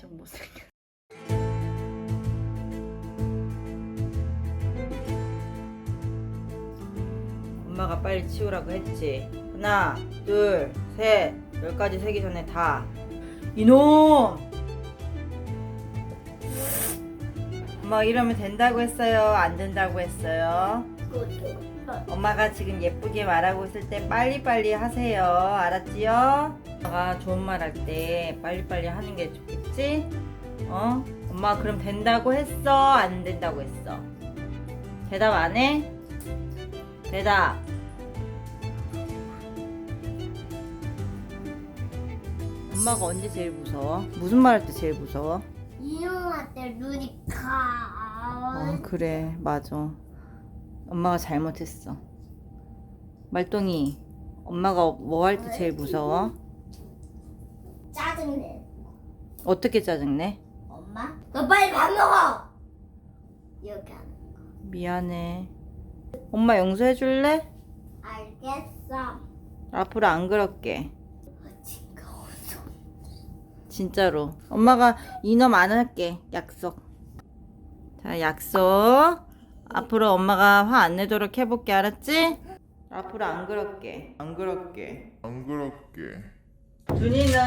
엄청 못생겨. 엄마가 빨리 치우라고 했지. 하나, 둘, 셋. 10가지 세기 전에 다. 이놈! 엄마 이러면 된다고 했어요? 안 된다고 했어요? 엄마가 지금 예쁘게 말하고 있을 때 빨리빨리 하세요. 알았지요? 엄마가 좋은 말 할 때 빨리빨리 하는 게 좋겠지? 어? 엄마 그럼 된다고 했어? 안 된다고 했어? 대답 안 해? 대답. 엄마가 언제 제일 무서워? 무슨 말 할 때 제일 무서워? 이용할 때 눈이 가. 그래 맞아. 엄마가 잘못했어. 말똥이 엄마가 뭐 할 때 제일 무서워? 짜증내. 어떻게 짜증내? 엄마? 너 빨리 밥 먹어. 이렇게 하는 거. 미안해. 엄마 용서해줄래? 알겠어. 앞으로 안 그럴게. 징그러워서. 진짜로. 엄마가 이놈 안 할게. 약속. 자 약속. 앞으로 엄마가 화 안 내도록 해볼게. 알았지? 앞으로 안 그럴게. 안 그럴게. 준이는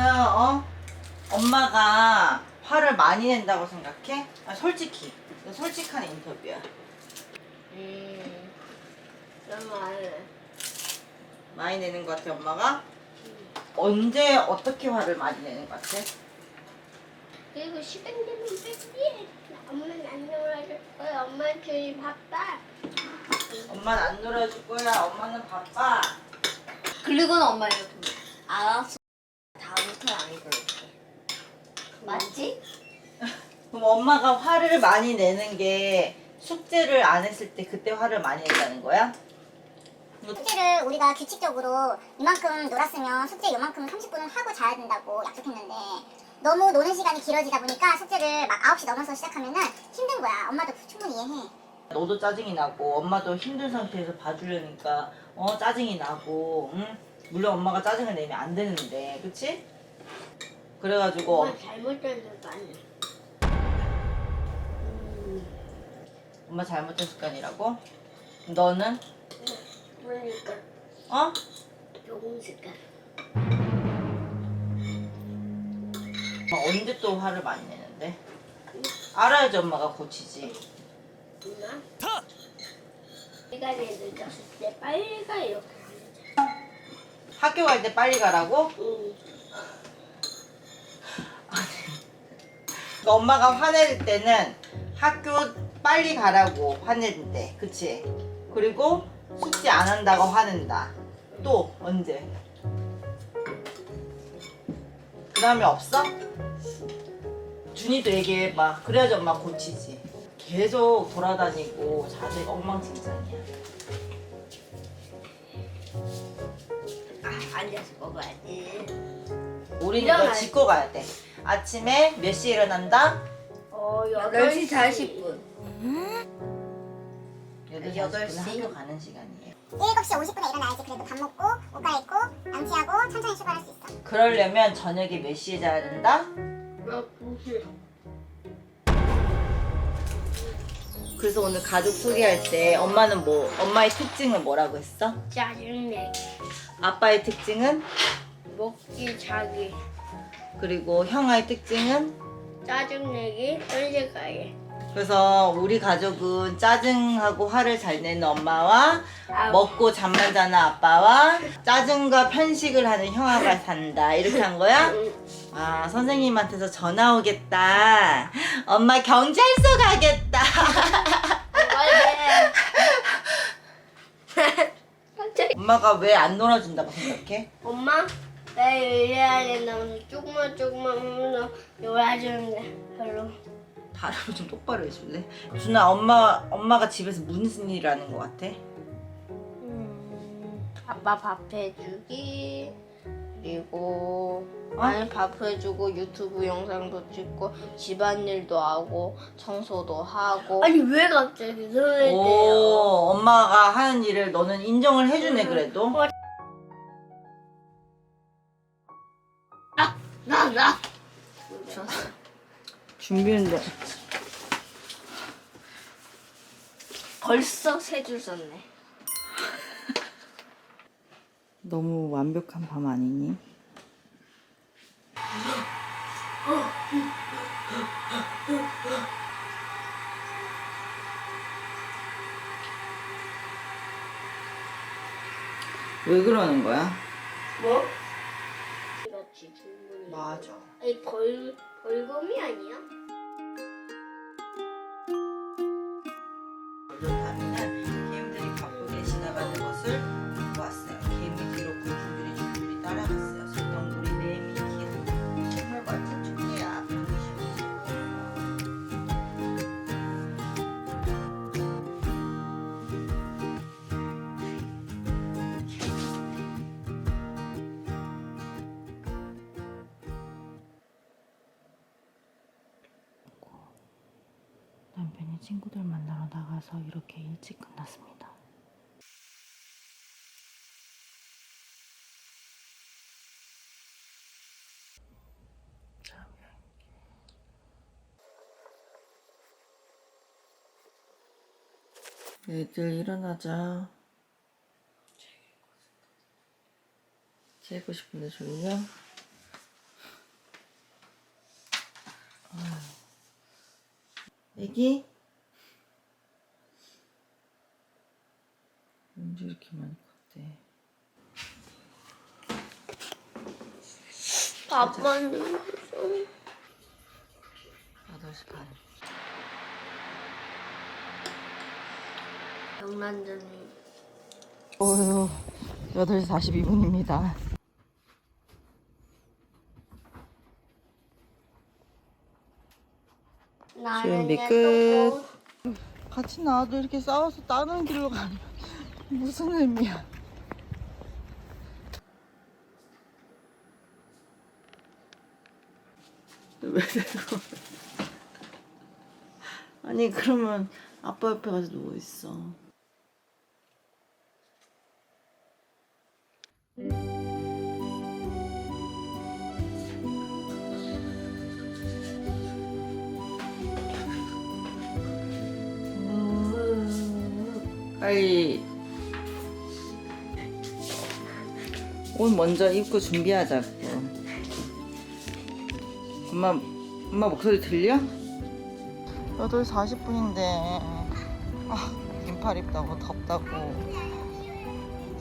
엄마가 화를 많이 낸다고 생각해? 솔직히. 이거 솔직한 인터뷰야. 너무 안 해. 많이 내는 것 같아 엄마가? 언제 어떻게 화를 많이 내는 것 같아? 그리고 시간 되면 뺄게. 엄마는 안 놀아줄 거야. 엄마는 제일 바빠. 엄마는 안 놀아줄 거야. 엄마는 바빠. 그리고는 엄마 이렇게 알았어. 다음부터 안 그럴게. 맞지? 그럼 엄마가 화를 많이 내는 게 숙제를 안 했을 때 그때 화를 많이 낸다는 거야? 숙제를 우리가 규칙적으로 이만큼 놀았으면 숙제 이만큼 30분은 하고 자야 된다고 약속했는데 너무 노는 시간이 길어지다 보니까 숙제를 막 9시 넘어서 시작하면은 힘든 거야. 엄마도 충분히 이해해. 너도 짜증이 나고 엄마도 힘든 상태에서 봐주려니까 짜증이 나고 응? 물론 엄마가 짜증을 내면 안 되는데 그치? 그래가지고 엄마 잘못된 거 아니야. 엄마 잘못된 습관이라고? 너는? 그러니까 어? 조금 습관. 엄마 언제 또 화를 많이 내는데? 알아야지 엄마가 고치지. 엄마? 시간이 늦었을 때 빨리 가 이렇게 하면 돼. 학교 갈 때 빨리 가라고? 응. 그러니까 엄마가 화낼 때는 학교 빨리 가라고 화낼 때 그치? 그리고 숙제 안 한다고 화낸다. 또 언제? 그 다음에 없어? 준이도 얘기해봐. 그래야지 엄마 고치지. 계속 돌아다니고 자세가 엉망진창이야. 앉아서 먹어야지. 우리는 이거 일어나야지. 짚고 가야 돼. 아침에 몇 시에 일어난다? 8시 40분. 8시 8시. 40분에 학교 가는 시간이에요. 7시 50분에 일어나야지. 그래도 밥 먹고 옷 갈아입고 양치하고 천천히 출발할 수 있어. 그러려면 저녁에 몇 시에 자야 된다? 9시. 그래서 오늘 가족 소개할 때 엄마는 엄마의 특징은 뭐라고 했어? 짜증내. 아빠의 특징은? 먹기 자기. 그리고 형아의 특징은? 짜증내기. 현실가게. 그래서 우리 가족은 짜증하고 화를 잘 내는 엄마와 먹고 잠만 자는 아빠와 짜증과 편식을 하는 형아가 산다. 이렇게 한 거야? 아, 선생님한테서 전화 오겠다. 엄마 경찰서 가겠다. 엄마가 왜 안 놀아준다고 생각해? 엄마? 내일 이래야 된다면서 조금만 놀아주는데 별로. 발음을 좀 똑바로 해줄래? 준아, 엄마가 집에서 무슨 일을 하는 것 같아? 아빠 밥 해주기. 그리고 아니 밥 해주고 유튜브 영상도 찍고 집안일도 하고 청소도 하고. 아니 왜 갑자기 손을 떼요? 오, 엄마가 하는 일을 너는 인정을 해주네 그래도. 나. 줬어. 준비했는데 벌써 세 줄 썼네. 너무 완벽한 밤 아니니? 왜 그러는 거야? 뭐? 그렇지 충분히. 맞아. 아니 벌금이 아니야? 밤에는 개미들이 바쁘게 지나가는 것을 보았어요. 개미 뒤로 곤충들이 줄줄이 따라갔어요. 설렁구리, 매미, 기린. 정말 멋진 축제야. 남편이 친구들 만나러 나가서 이렇게 일찍 끝났습니다. 애들 일어나자. 재고 싶은데 졸려? 애기? 언제 이렇게 많이 컸대? 밥만 8시 반. 장난전이. 어휴, 8시 42분입니다. 준비 끝. 같이 나와도 이렇게 싸워서 다른 길로 가면 무슨 의미야? 왜 들고? 아니 그러면 아빠 옆에 가서 누워 있어. 빨리 옷 먼저 입고 준비하자고. 엄마 목소리 들려? 8시 40분인데 긴팔 입다고 덥다고,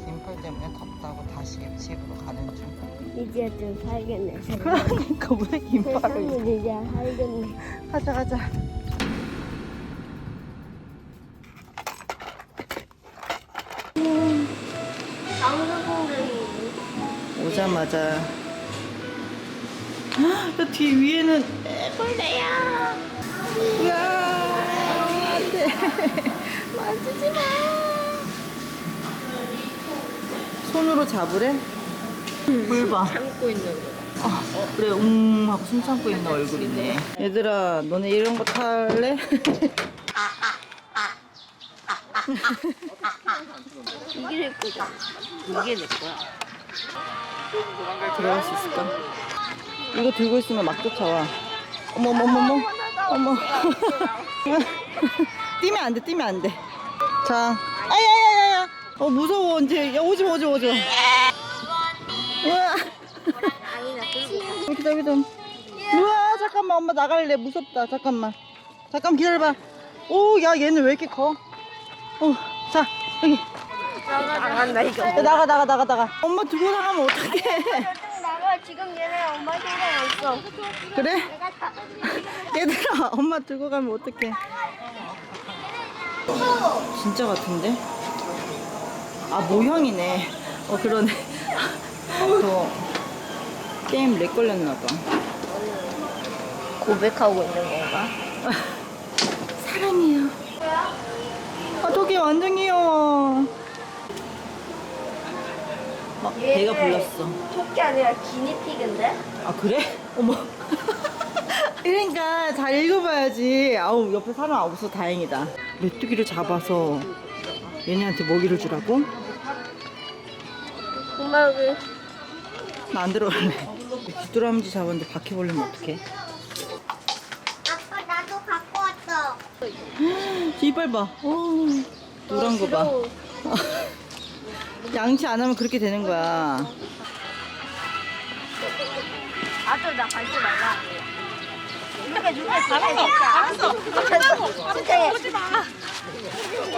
긴팔 때문에 덥다고 다시 집으로 가는 중. 이제 좀 살겠네. 그러니까 왜 긴팔을 입어? 세상은 이제 살겠네. 가자. 장수공댕이. 오자마자 야, 뒤 위에는 애벌레야. 으아, 안돼. 만지지 마. 손으로 잡으래? 물 봐. 참고 있는 거. 그래 하고 숨 참고 있는 얼굴이네. 얘들아 너네 이런 거 탈래? 이게 내 거잖아. 이게 내 거야. 들어갈 수 있을까? 이거 들고 있으면 막 쫓아와. 어머. 뛰면 안 돼. 자, 아야야야야. 무서워 이제. 야 오지 마. 우와. 기다려. 우와 잠깐만 엄마 나갈래. 무섭다. 잠깐 기다려봐. 오 야 얘는 왜 이렇게 커? 자 여기. 나간다 이거. 야, 나가. 엄마 두고 나가면 어떡해. 나가. 지금 얘네 엄마 생각 없어. 그래? 얘들아 엄마 들고 가면 어떡해. 진짜 같은데? 모형이네. 그러네. 게임 렉 걸렸나봐. 고백하고 있는 건가? 사랑해요. 저기 완전 귀여워. 배가 불렀어. 토끼 아니라 기니피그인데? 그래? 어머. 그러니까 잘 읽어봐야지. 옆에 사람 없어. 다행이다. 메뚜기를 잡아서 얘네한테 먹이를 주라고? 엄마 여기. 나 안 들어갈래. 귀뚜라미지 잡았는데 바퀴벌레면 어떡해? 이빨 봐. 오, 노란 거 봐. 양치 안 하면 그렇게 되는 거야. 아들 나 밟지 말라. 이렇게 알았어. 진짜 보지 마.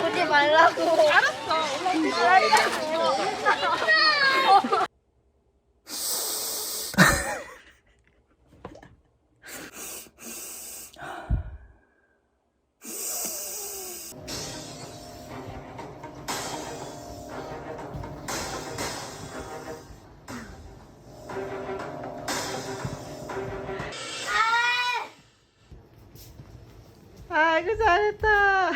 보지 말라고. 알았어. 아이고 잘했다.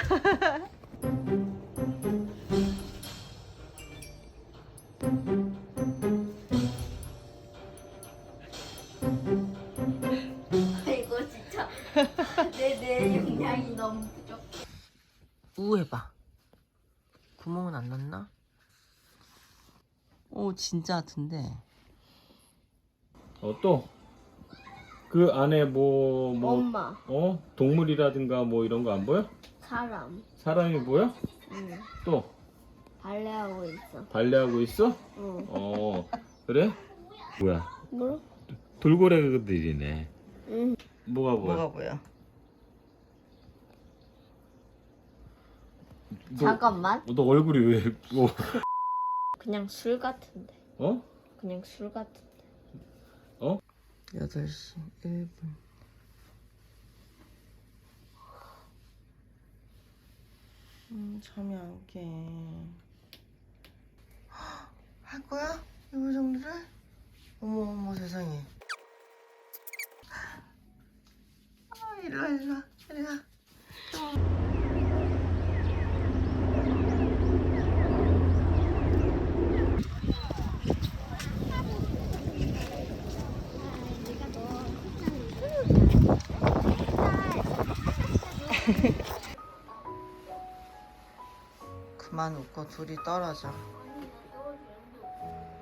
이거 진짜 내 용량이 너무 부족해. 우해봐. 구멍은 안 났나? 오 진짜 같은데. 또? 그 안에 엄마. 동물이라든가 뭐 이런 거 안 보여? 사람. 사람이 보여? 응. 또? 발레하고 있어. 발레하고 있어? 응. 그래? 뭐야? 뭐? 돌고래들이네. 응. 뭐가 보여? 뭐가 보여? 잠깐만. 너 얼굴이 왜, 그냥 술 같은데. 그냥 술 같은데. 8시 1분. 잠이 안 깨. 할 거야? 이거 정도를? 어머 세상에. 이리 와. 그만 웃고 둘이 떨어져.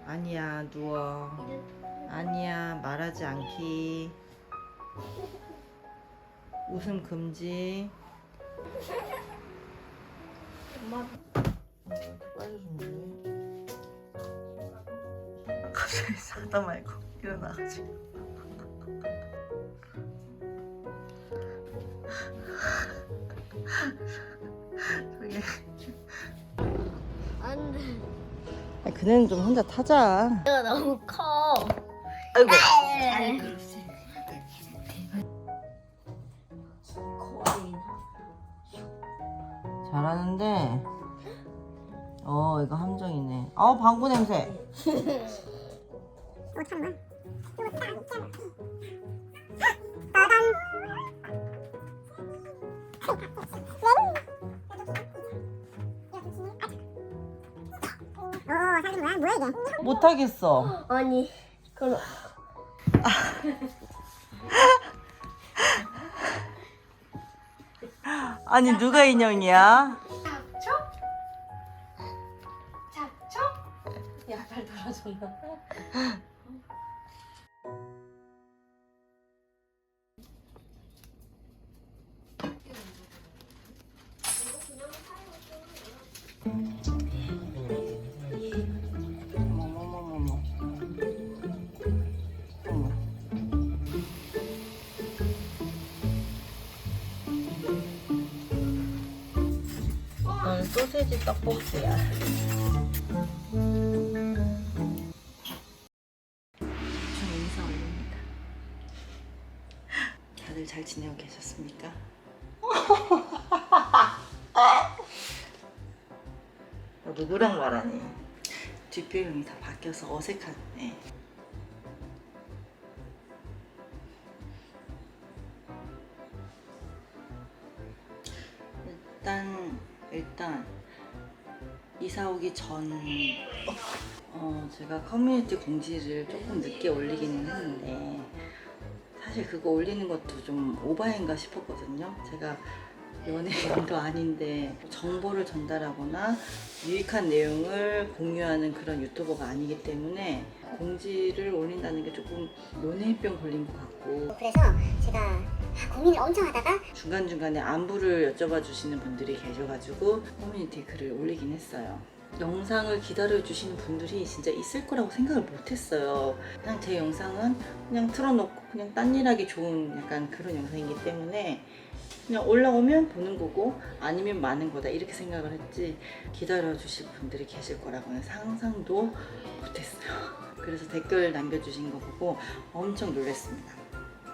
아니야 누워. 아니야 말하지 않기. 웃음 금지. 엄마. 빨리 준대. 갑자기 자다 말고 일어나가지고. 저기. 안 돼. 아니, 그네는 좀 혼자 타자. 내가 너무 커. 아이고. 아니 그렇지. 거의. 잘하는데. 이거 함정이네. 방구 냄새. 사진 뭐야? 뭐야 이게? 못하겠어. 아니 그럼. 아니 누가 인형이야? 잡초? 야발 돌아줬나? 어머머머머. 어머. 이건 소세지 떡볶이야. 좀 인사 올립니다. 다들 잘 지내고 계셨습니까? 너 누구랑 말하니? 뒷배경이 다 바뀌어서 어색하네. 일단 이사 오기 전 제가 커뮤니티 공지를 조금 늦게 올리기는 했는데 사실 그거 올리는 것도 좀 오바인가 싶었거든요. 제가 연예인도 아닌데 정보를 전달하거나 유익한 내용을 공유하는 그런 유튜버가 아니기 때문에 공지를 올린다는 게 조금 논의병 걸린 것 같고, 그래서 제가 고민을 엄청 하다가 중간중간에 안부를 여쭤봐 주시는 분들이 계셔가지고 커뮤니티에 글을 올리긴 했어요. 영상을 기다려 주시는 분들이 진짜 있을 거라고 생각을 못 했어요. 그냥 제 영상은 그냥 틀어놓고 그냥 딴일하기 좋은 약간 그런 영상이기 때문에 그냥 올라오면 보는 거고 아니면 마는 거다 이렇게 생각을 했지, 기다려 주실 분들이 계실 거라고는 상상도 못했어요. 그래서 댓글 남겨주신 거 보고 엄청 놀랐습니다.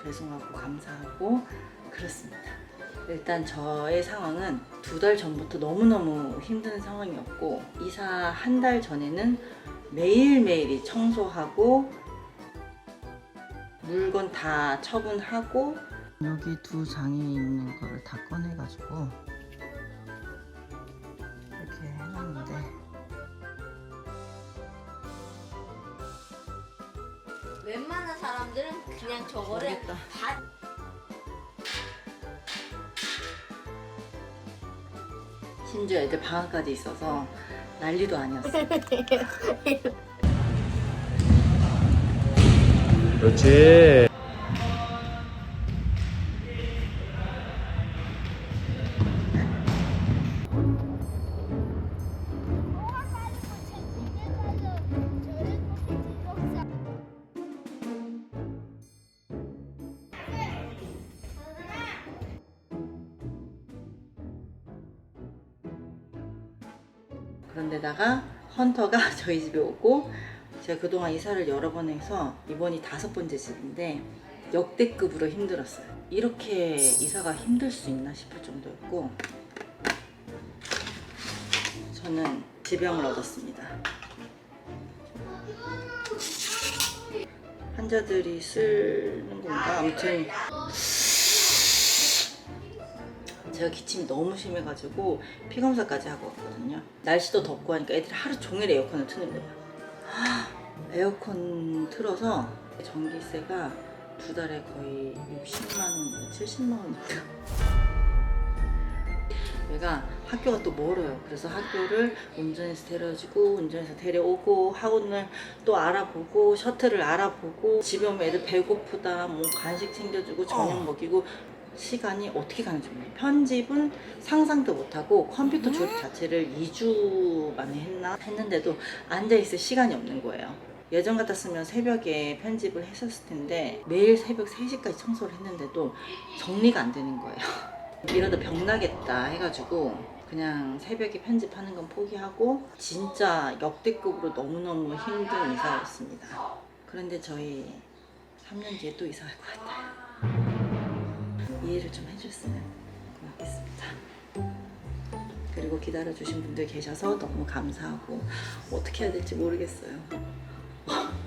죄송하고 감사하고 그렇습니다. 일단 저의 상황은 2달 전부터 너무너무 힘든 상황이었고, 이사 한 달 전에는 매일매일이 청소하고 물건 다 처분하고, 여기 2 장이 있는 거를 다 꺼내가지고 이렇게 해놨는데, 웬만한 사람들은 그냥 저거를 모르겠다. 다 심지어 애들 방학까지 있어서 난리도 아니었어요. 그렇지. 그런데다가 헌터가 저희 집에 오고, 제가 그동안 이사를 여러 번 해서 이번이 5번째 집인데 역대급으로 힘들었어요. 이렇게 이사가 힘들 수 있나 싶을 정도였고, 저는 지병을 얻었습니다. 환자들이 쓰는 건가? 아무튼 제가 기침이 너무 심해가지고 피검사까지 하고 왔거든요. 날씨도 덥고 하니까 애들이 하루 종일 에어컨을 트는 거예요. 에어컨 틀어서 전기세가 2달에 거의 60만 원, 70만 원인가. 얘가 학교가 또 멀어요. 그래서 학교를 운전해서 데려주고 운전해서 데려오고, 학원을 또 알아보고, 셔틀을 알아보고, 집에 오면 애들 배고프다, 뭐 간식 챙겨주고, 저녁 먹이고, 시간이 어떻게 가는지 몰라요. 편집은 상상도 못하고 컴퓨터 조립 자체를 2주 만에 했는데도 앉아있을 시간이 없는 거예요. 예전 같았으면 새벽에 편집을 했었을 텐데 매일 새벽 3시까지 청소를 했는데도 정리가 안 되는 거예요. 이러다 병나겠다 해가지고 그냥 새벽에 편집하는 건 포기하고, 진짜 역대급으로 너무너무 힘든 이사였습니다. 그런데 저희 3년 뒤에 또 이사할 것 같아요. 이해를 좀 해줬으면 고맙겠습니다. 그리고 기다려주신 분들 계셔서 너무 감사하고 어떻게 해야 될지 모르겠어요.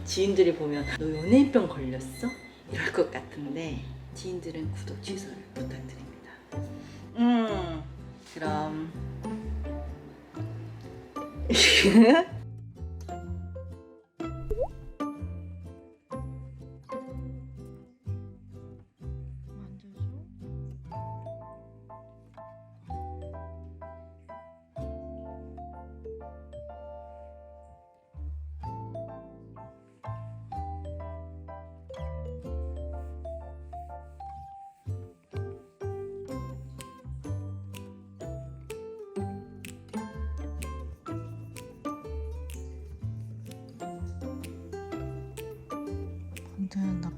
지인들이 보면 너 연예인병 걸렸어? 이럴 것 같은데 지인들은 구독 취소를 부탁드립니다. 그럼 근데 나